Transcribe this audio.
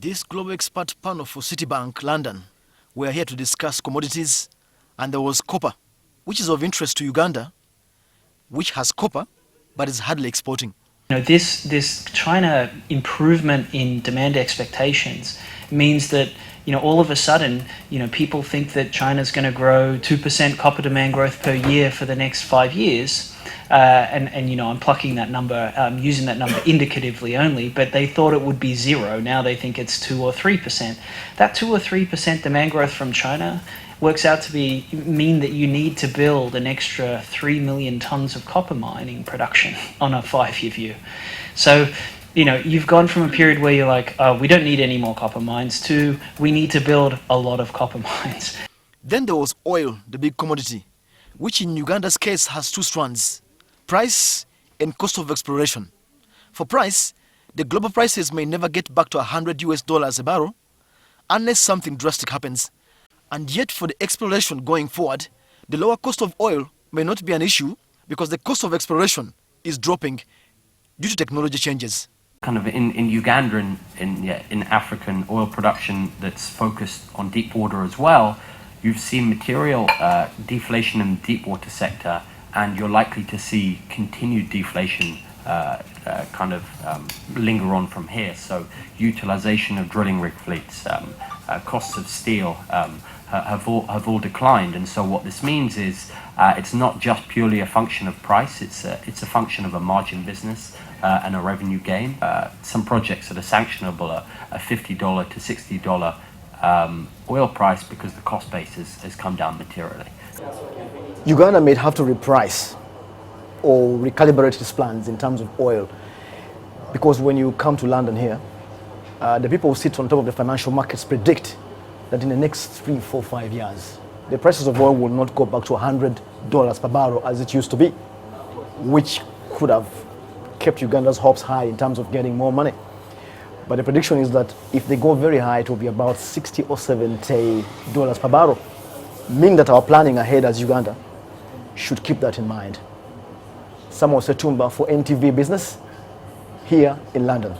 This global expert panel for Citibank London were here to discuss commodities, and there was copper, which is of interest to Uganda, which has copper but is hardly exporting. This China improvement in demand expectations means that all of a sudden people think that China's going to grow 2% copper demand growth per year for the next 5 years, and I'm plucking that number, using that number indicatively only, but they thought it would be 0. Now they think it's 2 or 3%. That 2 or 3% demand growth from China works out to mean that you need to build an extra 3 million tons of copper mining production on a 5-year view. So, you've gone from a period where you're like, oh, we don't need any more copper mines, to we need to build a lot of copper mines. Then there was oil, the big commodity, which in Uganda's case has 2 strands: price and cost of exploration. For price, the global prices may never get back to $100 a barrel unless something drastic happens. And yet for the exploration going forward, the lower cost of oil may not be an issue because the cost of exploration is dropping due to technology changes. Kind of in Uganda and in African oil production that's focused on deep water as well, you've seen material deflation in the deep water sector, and you're likely to see continued deflation linger on from here. So utilization of drilling rig fleets, costs of steel have all declined, and so what this means is it's not just purely a function of price, it's a function of a margin business and a revenue gain. Some projects that are sanctionable are a $50 to $60 oil price because the cost base has come down materially. Uganda may have to reprice or recalibrate its plans in terms of oil, because when you come to London here, the people who sit on top of the financial markets predict that in the next 3, 4, 5 years, the prices of oil will not go back to $100 per barrel as it used to be, which could have kept Uganda's hopes high in terms of getting more money. But the prediction is that if they go very high, it will be about $60 or $70 per barrel, meaning that our planning ahead as Uganda should keep that in mind. Samuel Setumba for NTV Business here in London.